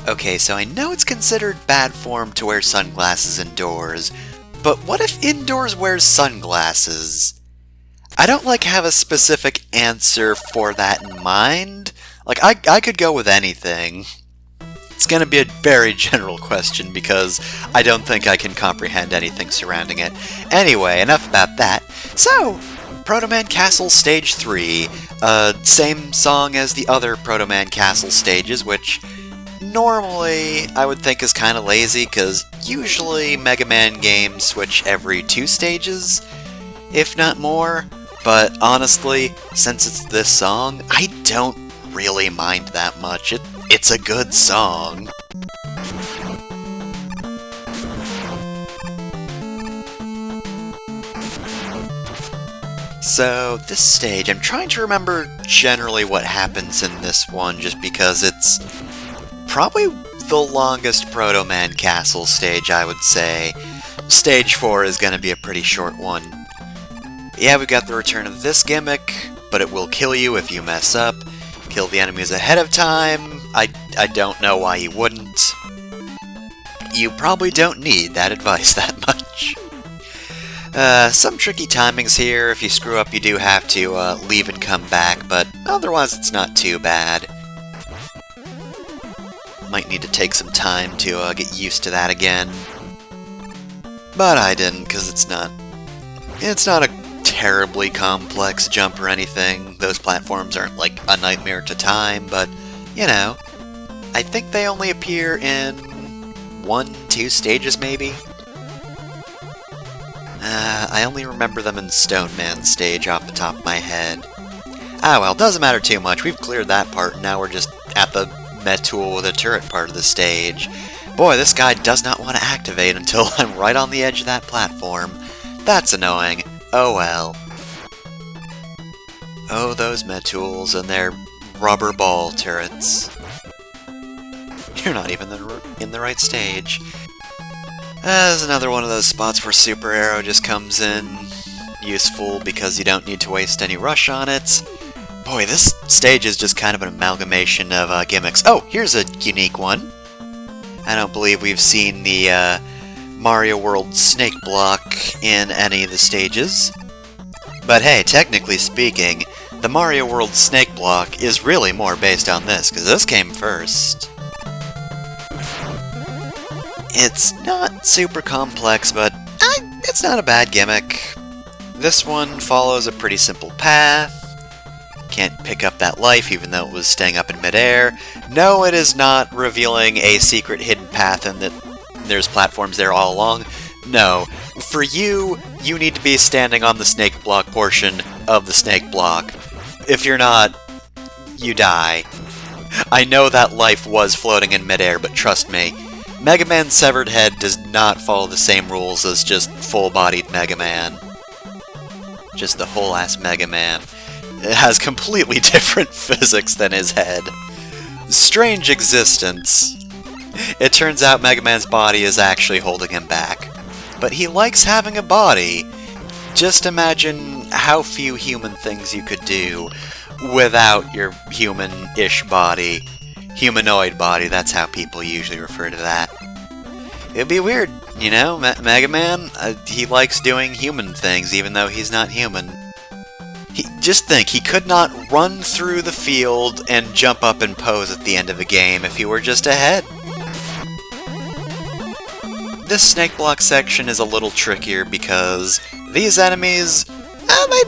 Okay, so I know it's considered bad form to wear sunglasses indoors, but what if indoors wears sunglasses? I don't have a specific answer for that in mind. I could go with anything. It's gonna be a very general question because I don't think I can comprehend anything surrounding it. Anyway, enough about that. So, Protoman Castle Stage 3. Same song as the other Protoman Castle stages, which normally I would think is kind of lazy, because usually Mega Man games switch every 2 stages, if not more. But honestly, since it's this song, I don't really mind that much. It's a good song. So, this stage, I'm trying to remember generally what happens in this one, just because it's probably the longest Protoman Castle stage, I would say. Stage 4 is going to be a pretty short one. Yeah, we got the return of this gimmick, but it will kill you if you mess up. Kill the enemies ahead of time. I don't know why you wouldn't. You probably don't need that advice that much. Some tricky timings here. If you screw up, you do have to leave and come back, but otherwise it's not too bad. Might need to take some time to get used to that again. But I didn't, because it's not a terribly complex jump or anything. Those platforms aren't like a nightmare to time, but, you know, I think they only appear in 1-2 stages, maybe? I only remember them in Stone Man stage off the top of my head. Ah well, doesn't matter too much. We've cleared that part, and now we're just at the Metool with a turret part of the stage. Boy, this guy does not want to activate until I'm right on the edge of that platform. That's annoying. Oh well. Oh, those Metools and their rubber ball turrets. You're not even in the right stage. There's another one of those spots where Super Arrow just comes in. Useful because you don't need to waste any rush on it. Boy, this stage is just kind of an amalgamation of gimmicks. Oh, here's a unique one. I don't believe we've seen the Mario World snake block in any of the stages. But hey, technically speaking, the Mario World snake block is really more based on this, because this came first. It's not super complex, but it's not a bad gimmick. This one follows a pretty simple path. Can't pick up that life even though it was staying up in midair. No, it is not revealing a secret hidden path and that there's platforms there all along. No. For you need to be standing on the snake block portion of the snake block. If you're not, you die. I know that life was floating in midair, but trust me, Mega Man's Severed Head does not follow the same rules as just full-bodied Mega Man. Just the whole-ass Mega Man. It has completely different physics than his head. Strange existence. It turns out Mega Man's body is actually holding him back. But he likes having a body. Just imagine how few human things you could do without your human-ish body. Humanoid body, that's how people usually refer to that. It'd be weird, you know? Mega Man, he likes doing human things even though he's not human. Just think, he could not run through the field and jump up and pose at the end of a game if he were just ahead. This snake block section is a little trickier because these enemies,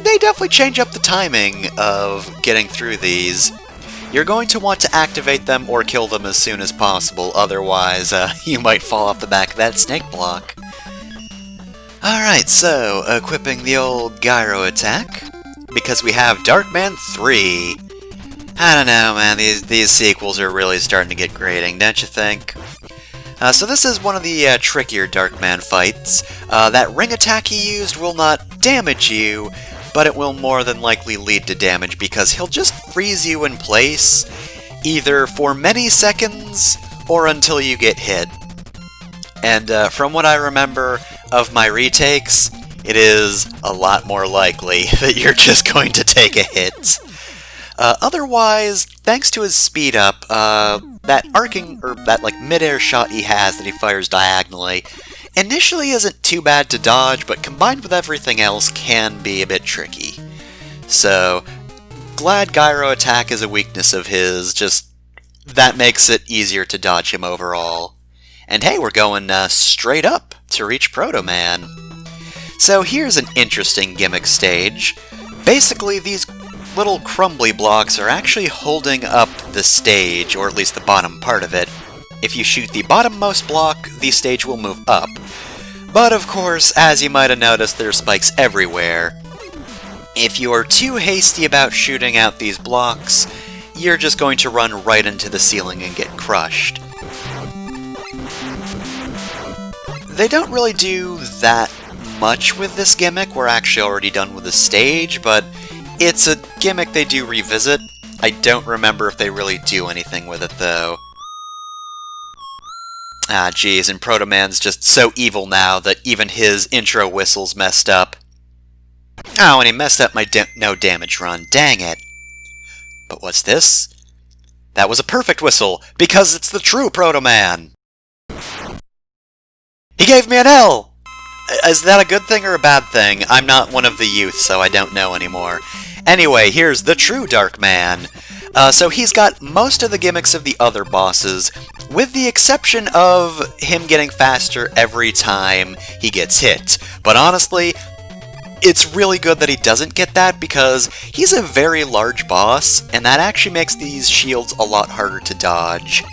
they definitely change up the timing of getting through these. You're going to want to activate them or kill them as soon as possible, otherwise you might fall off the back of that snake block. Alright, so, equipping the old gyro attack, because we have Darkman 3. I don't know, man, these sequels are really starting to get grating, don't you think? So this is one of the trickier Darkman fights. That ring attack he used will not damage you, but it will more than likely lead to damage because he'll just freeze you in place, either for many seconds or until you get hit. And from what I remember of my retakes, it is a lot more likely that you're just going to take a hit. Otherwise, thanks to his speed up, that arcing, or that like mid-air shot he has that he fires diagonally, initially isn't too bad to dodge, but combined with everything else can be a bit tricky. So, glad gyro attack is a weakness of his, just that makes it easier to dodge him overall. And hey, we're going straight up to reach Protoman. So here's an interesting gimmick stage. Basically, these little crumbly blocks are actually holding up the stage, or at least the bottom part of it. If you shoot the bottommost block, the stage will move up. But of course, as you might have noticed, there are spikes everywhere. If you are too hasty about shooting out these blocks, you're just going to run right into the ceiling and get crushed. They don't really do that much with this gimmick. We're actually already done with the stage, but it's a gimmick they do revisit. I don't remember if they really do anything with it, though. Ah, geez, and Protoman's just so evil now that even his intro whistle's messed up. Oh, and he messed up my no damage run. Dang it. But what's this? That was a perfect whistle, because it's the true Protoman! He gave me an L! Is that a good thing or a bad thing? I'm not one of the youth, so I don't know anymore. Anyway, here's the true Dark Man. So he's got most of the gimmicks of the other bosses, with the exception of him getting faster every time he gets hit. But honestly, it's really good that he doesn't get that, because he's a very large boss, and that actually makes these shields a lot harder to dodge.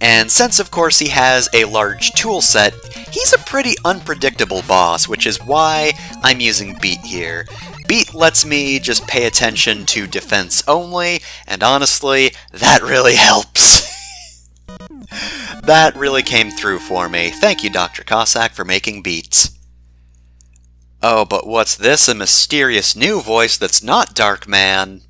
And since, of course, he has a large tool set, he's a pretty unpredictable boss, which is why I'm using Beat here. Beat lets me just pay attention to defense only, and honestly, that really helps. That really came through for me. Thank you, Dr. Cossack, for making Beat. Oh, but what's this? A mysterious new voice that's not Dark Man.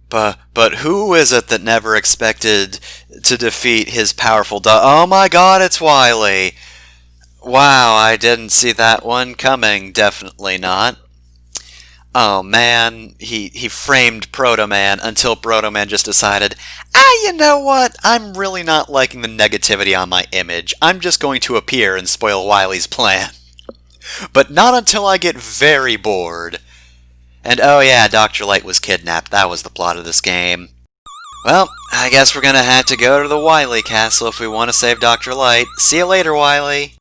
But who is it that never expected to defeat his powerful oh my god, it's Wily! Wow, I didn't see that one coming. Definitely not. Oh man, he framed Protoman until Protoman just decided, you know what? I'm really not liking the negativity on my image. I'm just going to appear and spoil Wily's plan. But not until I get very bored. And oh yeah, Dr. Light was kidnapped. That was the plot of this game. Well, I guess we're gonna have to go to the Wily Castle if we want to save Dr. Light. See you later, Wily.